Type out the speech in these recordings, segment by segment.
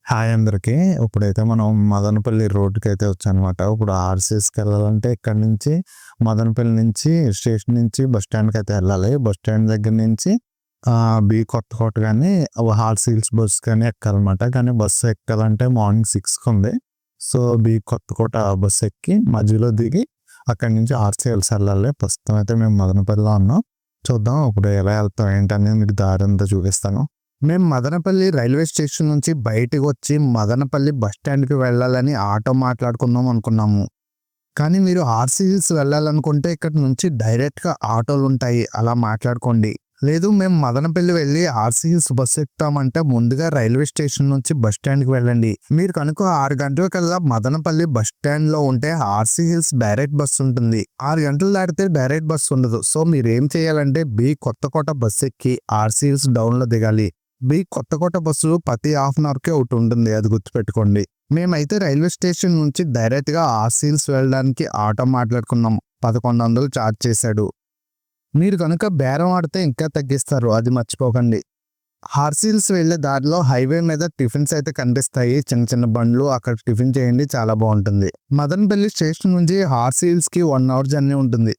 Hi అందరికి. ఇప్పుడైతే మనం మదనపల్లి రోడ్డుకైతే వచ్చానమాట. ఇప్పుడు ఆర్‌సీఎస్‌కి వెళ్ళాలంటే ఇక్కడి నుంచి మదనపల్లి నుంచి స్టేషన్ నుంచి బస్ స్టాండ్‌కైతే వెళ్ళాలి. బస్ స్టాండ్ దగ్గర నుంచి బి కొత్తకోట గాని హార్స్ హిల్స్ బస్ కానీ ఎక్కాలన్నమాట. కానీ బస్సు ఎక్కాలంటే మార్నింగ్ 6కి ఉంది. సో, బి కొత్తకోట బస్ ఎక్కి మధ్యలో దిగి అక్కడి నుంచి ఆర్‌సీఎల్స్ వెళ్ళాలి. ప్రస్తుతం అయితే మేము మదనపల్లిలో ఉన్నాం. చూద్దాం ఇప్పుడు ఎలా వెళ్తాం ఏంటనేది మీకు దారంతా చూపిస్తాను. మేము మదనపల్లి రైల్వే స్టేషన్ నుంచి బయటకు వచ్చి మదనపల్లి బస్ స్టాండ్‌కి వెళ్ళాలని ఆటో మాట్లాడుకుందాం అనుకున్నాము. కానీ మీరు ఆర్‌సీ హిల్స్ వెళ్ళాలనుకుంటే ఇక్కడ నుంచి డైరెక్ట్‌గా ఆటోలు ఉంటాయి. అలా మాట్లాడుకోండి. లేదు మేము మదనపల్లి వెళ్ళి ఆర్‌సీ హిల్స్ బస్సు ఎక్కుతామంటే ముందుగా రైల్వే స్టేషన్ నుంచి బస్ స్టాండ్‌కి వెళ్ళండి. మీరు కనుక 6 గంటలకల్లా మదనపల్లి బస్ స్టాండ్‌లో ఉంటే ఆర్‌సీ హిల్స్ డైరెక్ట్ బస్సు ఉంటుంది. 6 గంటలు దాటితే డైరెక్ట్ బస్సు ఉండదు. సో మీరేం చేయాలంటే బి కొత్తకోట బస్సు ఎక్కి ఆర్‌సీ హిల్స్ డౌన్‌లో దిగాలి. బి కొత్తకోట బస్సు ప్రతి హాఫ్ అన్ అవర్కే ఒకటి ఉంటుంది. అది గుర్తుపెట్టుకోండి. మేమైతే రైల్వే స్టేషన్ నుంచి డైరెక్ట్‌గా ఆర్‌సీ హిల్స్ వెళ్ళడానికి ఆటో మాట్లాడుకున్నాం. 1100 ఛార్జ్ చేశాడు. మీరు కనుక బేరం ఆడితే ఇంకా తగ్గిస్తారు. అది మర్చిపోకండి. ఆర్‌సీ హిల్స్ వెళ్ళే దారిలో హైవే మీద టిఫిన్స్ అయితే కనిపిస్తాయి. చిన్న చిన్న బండ్లు అక్కడ టిఫిన్ చేయండి. చాలా బాగుంటుంది. మదనపల్లి స్టేషన్ నుంచి ఆర్‌సీ హిల్స్‌కి 1 అవర్ జర్నీ ఉంటుంది.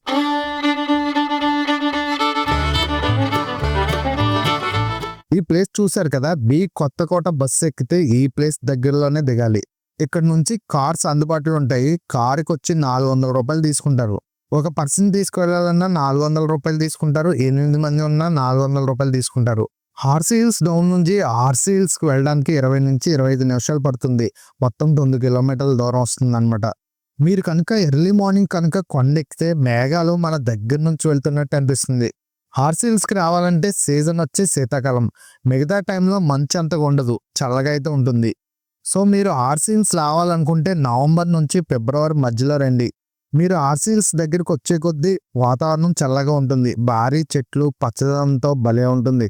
ఈ ప్లేస్ చూశారు కదా, బి కొత్తకోట బస్సు ఎక్కితే ఈ ప్లేస్ దగ్గరలోనే దిగాలి. ఇక్కడ నుంచి కార్స్ అందుబాటులో ఉంటాయి. కారుకి వచ్చి 400 రూపాయలు తీసుకుంటారు. ఒక పర్సన్ తీసుకెళ్లాలన్నా 400 రూపాయలు తీసుకుంటారు. 8 మంది ఉన్నా 400 రూపాయలు తీసుకుంటారు. ఆర్‌సీ హిల్స్ డౌన్ నుంచి ఆర్‌సీ హిల్స్కి వెళ్ళడానికి 20 నుంచి 25 నిమిషాలు పడుతుంది. మొత్తం 9 కిలోమీటర్ల దూరం వస్తుంది అనమాట. మీరు కనుక ఎర్లీ మార్నింగ్ కనుక కొండ ఎక్కితే మేఘాలు మన దగ్గర నుంచి వెళ్తున్నట్టు అనిపిస్తుంది. ఆర్‌సీ హిల్స్‌కి రావాలంటే సీజన్ వచ్చి శీతాకాలం. మిగతా టైంలో మంచు అంతగా ఉండదు. చల్లగా అయితే ఉంటుంది. సో మీరు ఆర్‌సీ హిల్స్ రావాలనుకుంటే నవంబర్ నుంచి ఫిబ్రవరి మధ్యలో రండి. మీరు ఆర్‌సీ హిల్స్ దగ్గరికి వచ్చే కొద్దీ వాతావరణం చల్లగా ఉంటుంది. భారీ చెట్లు పచ్చదనంతో భలే ఉంటుంది.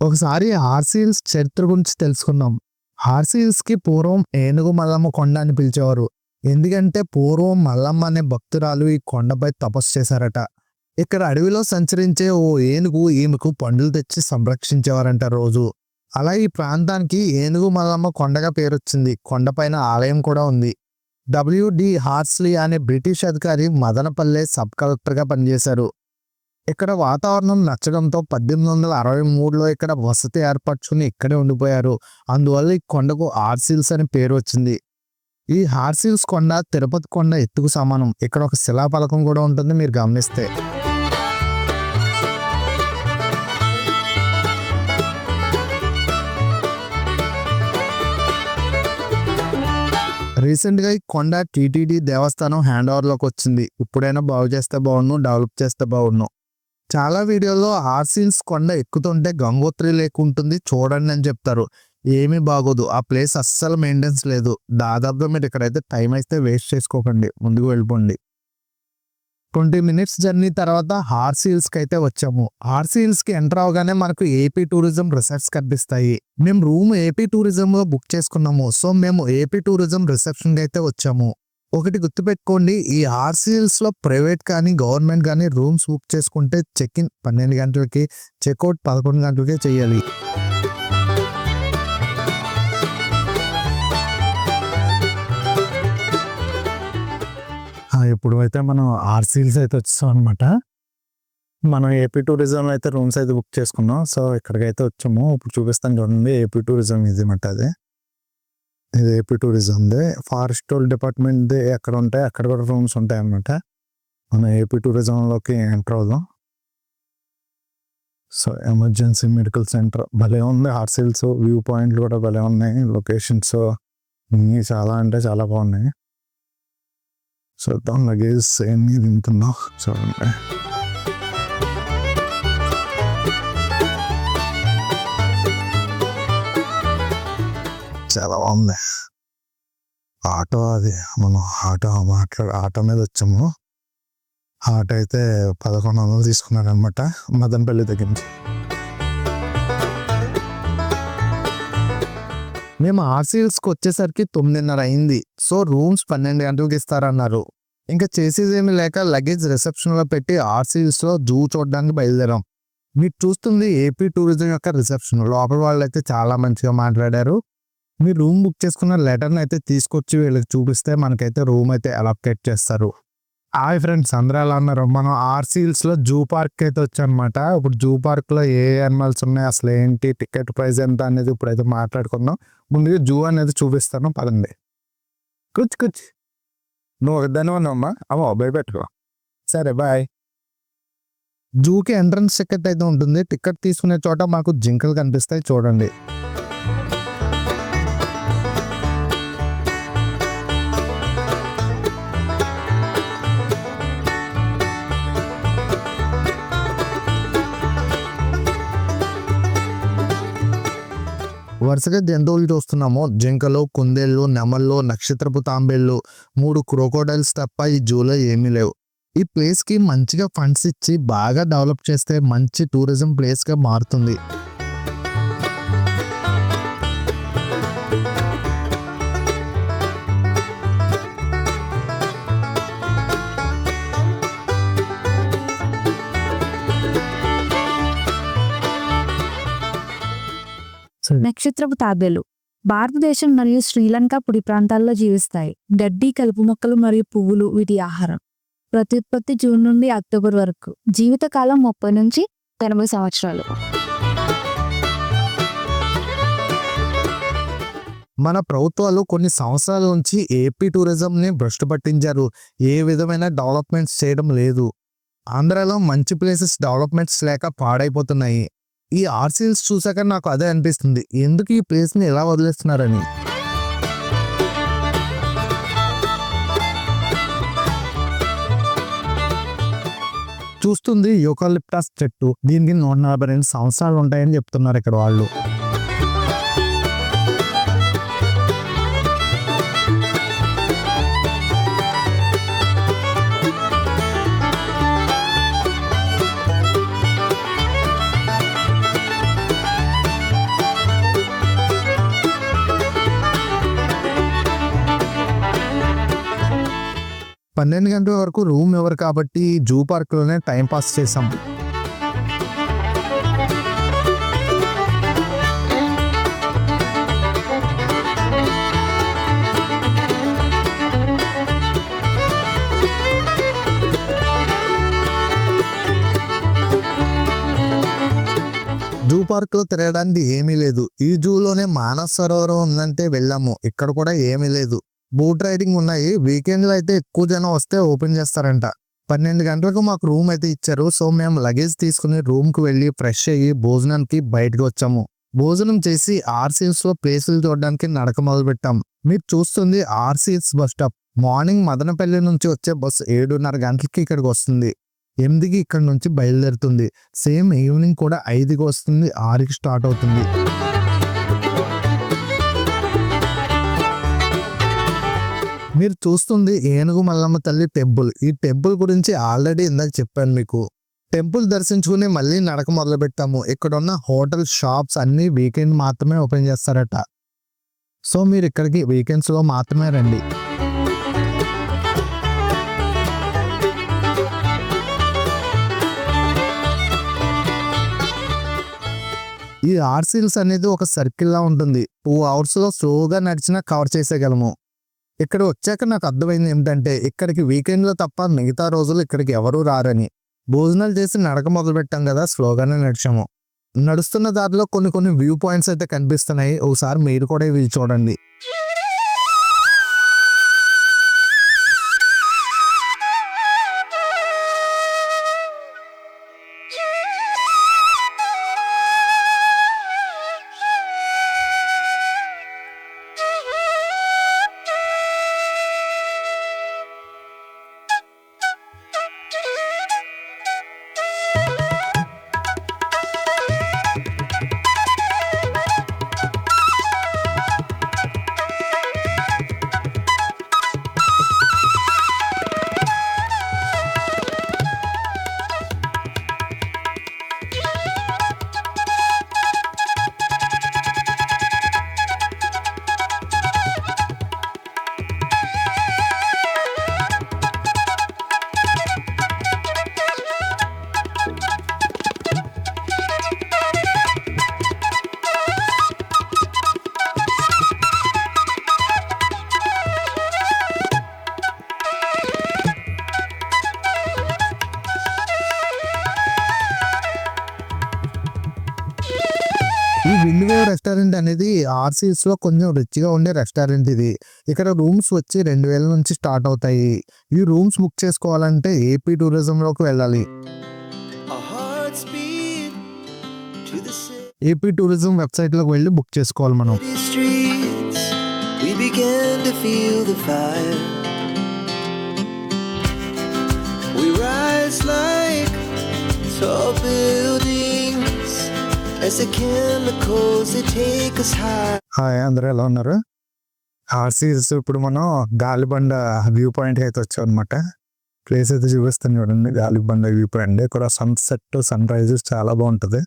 ఒకసారి ఆర్‌సీ హిల్స్ చరిత్ర గురించి తెలుసుకుందాం. ఆర్‌సీ హిల్స్‌కి పూర్వం ఏనుగు మల్లమ్మ కొండ అని పిలిచేవారు. ఎందుకంటే పూర్వం మల్లమ్మ అనే భక్తురాలు ఈ కొండపై తపస్సు చేశారట. ఇక్కడ అడవిలో సంచరించే ఓ ఏనుగు ఈమెకు పండ్లు తెచ్చి సంరక్షించేవారంట రోజు. అలా ఈ ప్రాంతానికి ఏనుగు మల్లమ్మ కొండగా పేరొచ్చింది. కొండపైన ఆలయం కూడా ఉంది. డబ్ల్యూడి హార్స్లీ అనే బ్రిటిష్ అధికారి మదనపల్లె సబ్ కలెక్టర్గా పనిచేశారు. ఇక్కడ వాతావరణం నచ్చడంతో 1863లో ఇక్కడ వసతి ఏర్పరచుకుని ఇక్కడే ఉండిపోయారు. అందువల్ల ఈ కొండకు ఆర్‌సీ హిల్స్ అని పేరు వచ్చింది. ఈ ఆర్‌సీ హిల్స్ కొండ తిరుపతి కొండ ఎత్తుకు సమానం. ఇక్కడ ఒక శిలాఫలకం కూడా ఉంటుంది మీరు గమనిస్తే. రీసెంట్గా ఈ కొండ టీటీడీ దేవస్థానం హ్యాండ్ ఓవర్లోకి వచ్చింది. ఇప్పుడైనా బాగు చేస్తే బాగుండు, డెవలప్ చేస్తే బాగుండు. చాలా వీడియోల్లో ఆర్‌సీ హిల్స్ కొండ ఎక్కుతుంటే గంగోత్రి లేక్ ఉంటుంది చూడండి అని చెప్తారు. ఏమీ బాగోదు. ఆ ప్లేస్ అస్సలు మెయింటెనెన్స్ లేదు. దాదాపుగా మీరు ఇక్కడైతే టైం అయితే వేస్ట్ చేసుకోకండి. ముందుకు వెళ్ళిపోండి. 20 మినిట్స్ జర్నీ తర్వాత ఆర్‌సీ హిల్స్‌కి అయితే వచ్చాము. ఆర్‌సీ హిల్స్‌కి ఎంటర్ అవగానే మనకు ఏపీ టూరిజం రిసార్ట్స్ కనిపిస్తాయి. మేము రూమ్ ఏపీ టూరిజంలో బుక్ చేసుకున్నాము. సో మేము ఏపీ టూరిజం రిసెప్షన్‌కి అయితే వచ్చాము. ఒకటి గుర్తుపెట్టుకోండి, ఈ ఆర్‌సీ హిల్స్‌లో ప్రైవేట్ కానీ గవర్నమెంట్ కానీ రూమ్స్ బుక్ చేసుకుంటే చెక్ ఇన్ 12 గంటలకి, చెక్అవుట్ 11 గంటలకే చేయాలి. ఇప్పుడు అయితే మనం ఆర్‌సీ హిల్స్ అయితే వచ్చేసాం అనమాట. మనం ఏపీ టూరిజం అయితే రూమ్స్ అయితే బుక్ చేసుకున్నాం. సో ఇక్కడికైతే వచ్చాము. ఇప్పుడు చూపిస్తాను చూడండి. ఏపీ టూరిజం ఇది మాట. ఇది ఏపీ టూరిజందే. ఫారెస్ట్ డిపార్ట్మెంట్ది ఎక్కడ ఉంటాయి అక్కడ కూడా రూమ్స్ ఉంటాయి అన్నమాట. మనం ఏపీ టూరిజంలోకి ఎంటర్ అవుదాం. సో ఎమర్జెన్సీ మెడికల్ సెంటర్ భలే ఉంది. ఆర్‌సీ హిల్స్ వ్యూ పాయింట్లు కూడా భలే ఉన్నాయి. లొకేషన్స్ చాలా అంటే చాలా బాగున్నాయి. చూద్దాం లగేజ్ ఎన్ని తింటున్నాం చూడండి. చాలా బాగుంది ఆటో. అది మనం ఆటో మీద వచ్చాము. ఆటో అయితే 1100 తీసుకున్నాడు అనమాట మదనపల్లి దగ్గర నుంచి. మేము ఆర్సీఎల్స్కి వచ్చేసరికి 9:30 అయింది. సో రూమ్స్ 12 గంటలకు ఇస్తారన్నారు. ఇంకా చేసేది ఏమి లేక లగేజ్ రిసెప్షన్లో పెట్టి ఆర్సీఎల్స్లో జూ చూడడానికి బయలుదేరాం. మీరు చూస్తుంది ఏపీ టూరిజం యొక్క రిసెప్షన్. లోపల వాళ్ళు అయితే చాలా మంచిగా మాట్లాడారు. మీరు రూమ్ బుక్ చేసుకున్న లెటర్ని అయితే తీసుకొచ్చి వీళ్ళకి చూపిస్తే మనకైతే రూమ్ అయితే అలొకేట్ చేస్తారు. హాయ్ ఫ్రెండ్స్, అందరూ ఎలా ఉన్నారు? మనం ఆర్సీఎల్స్లో జూ పార్క్ అయితే వచ్చానమాట. ఇప్పుడు జూ పార్క్లో ఏ యానిమల్స్ ఉన్నాయి, అసలు ఏంటి, టికెట్ ప్రైస్ ఎంత అనేది ఇప్పుడైతే మాట్లాడుకుందాం. ముందుగా జూ అనేది చూపిస్తాను, పదండి. కూర్చు నువ్వు ఒకదాని ఉన్నావమ్మా, భయపెట్టుకో. సరే బాయ్. జూకి ఎంట్రన్స్ టికెట్ అయితే ఉంటుంది. టికెట్ తీసుకునే చోట మాకు జింకలు కనిపిస్తాయి చూడండి. వరుసగా జంతువులు చూస్తున్నాము. జింకలు, కుందేళ్ళు, నెమళ్ళు, నక్షత్రపు తాంబేళ్ళు, 3 క్రోకోడైల్స్ తప్ప ఈ జూలో ఏమీ లేవు. ఈ ప్లేస్కి మంచిగా ఫండ్స్ ఇచ్చి బాగా డెవలప్ చేస్తే మంచి టూరిజం ప్లేస్గా మారుతుంది. నక్షత్రపు తాబేలు భారతదేశం మరియు శ్రీలంక పొడి ప్రాంతాల్లో జీవిస్తాయి. గడ్డి, కలుపు మొక్కలు మరియు పువ్వులు వీటి ఆహారం. ప్రత్యుత్పత్తి జూన్ నుండి అక్టోబర్ వరకు. జీవితకాలం 30 నుంచి 80 సంవత్సరాలు. మన ప్రభుత్వాలు కొన్ని సంవత్సరాల నుంచి ఏపీ టూరిజంని భ్రష్టు పట్టించారు. ఏ విధమైన డెవలప్మెంట్స్ చేయడం లేదు. ఆంధ్రాలో మంచి ప్లేసెస్ డెవలప్మెంట్స్ లేక పాడైపోతున్నాయి. ఈ ఆర్సీఎల్స్ చూసాక నాకు అదే అనిపిస్తుంది, ఎందుకు ఈ ప్లేస్ని ఎలా వదిలేస్తున్నారని. చూస్తుంది యూకాలిప్టస్ చెట్టు. దీనికి 142 సంవత్సరాలు ఉంటాయని చెప్తున్నారు ఇక్కడ వాళ్ళు. పన్నెండు గంటల వరకు రూమ్ ఎవరు కాబట్టి జూ పార్క్లోనే టైం పాస్ చేసాం. జూ పార్క్లో తిరగడానికి ఏమీ లేదు. ఈ జూలోనే మానస్ సరోవరం ఉందంటే వెళ్ళాము, ఇక్కడ కూడా ఏమీ లేదు. బోట్ రైడింగ్ ఉన్నాయి. వీకెండ్లో అయితే ఎక్కువ జనం వస్తే ఓపెన్ చేస్తారంట. 12 గంటలకు మాకు రూమ్ అయితే ఇచ్చారు. సో మేము లగేజ్ తీసుకుని రూమ్కి వెళ్ళి ఫ్రెష్ అయ్యి భోజనానికి బయటకు వచ్చాము. భోజనం చేసి ఆర్సీఎల్స్లో ప్లేసులు చూడడానికి నడక మొదలు పెట్టాం. మీరు చూస్తుంది ఆర్సీఎల్స్ బస్ స్టాప్. మార్నింగ్ మదనపల్లి నుంచి వచ్చే బస్సు 7:30 గంటలకి ఇక్కడికి వస్తుంది. 8కి ఇక్కడ నుంచి బయలుదేరుతుంది. సేమ్ ఈవినింగ్ కూడా 5కి వస్తుంది, 6కి స్టార్ట్ అవుతుంది. మీరు చూస్తుంది ఏనుగు మల్లమ్మ తల్లి టెంపుల్. ఈ టెంపుల్ గురించి ఆల్రెడీ ఇందాక చెప్పాను మీకు. టెంపుల్ దర్శించుకుని మళ్ళీ నడక మొదలు పెట్టాము. ఇక్కడ ఉన్న హోటల్, షాప్స్ అన్ని వీకెండ్ మాత్రమే ఓపెన్ చేస్తారట. సో మీరు ఇక్కడికి వీకెండ్స్లో మాత్రమే రండి. ఈ ఆర్సీఎల్స్ అనేది ఒక సర్కిల్లా ఉంటుంది. 2 అవర్స్లో స్లోగా నడిచినా కవర్ చేసేయగలము. ఇక్కడ వచ్చాక నాకు అర్థమైంది ఏమిటంటే, ఇక్కడికి వీకెండ్లో తప్ప మిగతా రోజులు ఇక్కడికి ఎవరూ రారని. భోజనాలు చేసి నడక మొదలు పెట్టాం కదా, స్లోగానే నడిచాము. నడుస్తున్న దారిలో కొన్ని వ్యూ పాయింట్స్ అయితే కనిపిస్తున్నాయి. ఒకసారి మీరు కూడా ఇవి చూడండి. రెస్టారెంట్ అనేది ఆర్సీస్ లో కొంచెం రిచ్గా ఉండే రెస్టారెంట్ ఇది. ఇక్కడ రూమ్స్ వచ్చి 2000 నుంచి స్టార్ట్ అవుతాయి. ఈ రూమ్స్ బుక్ చేసుకోవాలంటే ఏపీ టూరిజంలోకి వెళ్ళాలి. Our hearts beat to the AP tourism వెబ్సైట్లోకి వెళ్ళి బుక్ చేసుకోవాలి మనం. city streets. We began to feel the fire. We rise like tall buildings as the chemicals they take us high. Hi, అందరూ ఎలా ఉన్నారు? RCs ఇప్పుడు మనం గాలిబండ వ్యూ పాయింట్ అయితే వచ్చాం అనమాట. ప్లేస్ అయితే చూపిస్తాను చూడండి. గాలిబండ వ్యూ పాయింట్. ఇక్కడ సన్సెట్ సన్ రైజెస్ చాలా బాగుంటుంది.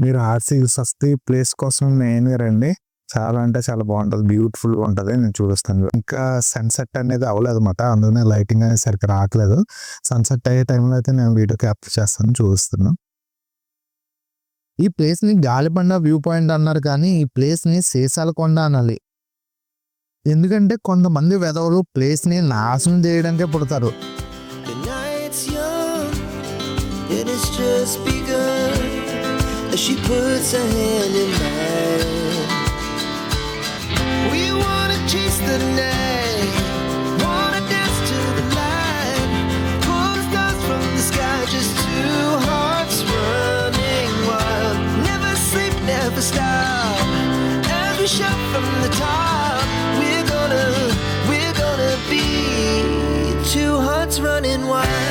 మీరు ఆర్సీస్ వస్తే ఈ ప్లేస్ కోసం మెయిన్గా రండి. చాలా అంటే చాలా బాగుంటుంది, బ్యూటిఫుల్గా ఉంటుంది. నేను చూపిస్తాను. ఇంకా సన్సెట్ అనేది అవ్వలేదు అనమాట, అందుకనే లైటింగ్ అనేది సరిగ్గా రావట్లేదు. సన్సెట్ అయ్యే టైంలో అయితే నేను వీడియో క్యాప్చర్ చేస్తాను, చూపిస్తున్నాను. ఈ ప్లేస్ని గాలిబండ వ్యూ పాయింట్ అన్నారు, కానీ ఈ ప్లేస్ని సీసాల కొండ అనాలి. ఎందుకంటే కొంతమంది వెధవలు ప్లేస్ని నాశనం చేయడానికే పుడతారు. The night's young and it's just begun as she puts her hand in mine. We wanna chase the night, wanna dance to the light, pull the stars from the sky, just two hearts running wild. Never sleep, never stop, as we shout from the top. We're gonna be two hearts running wild.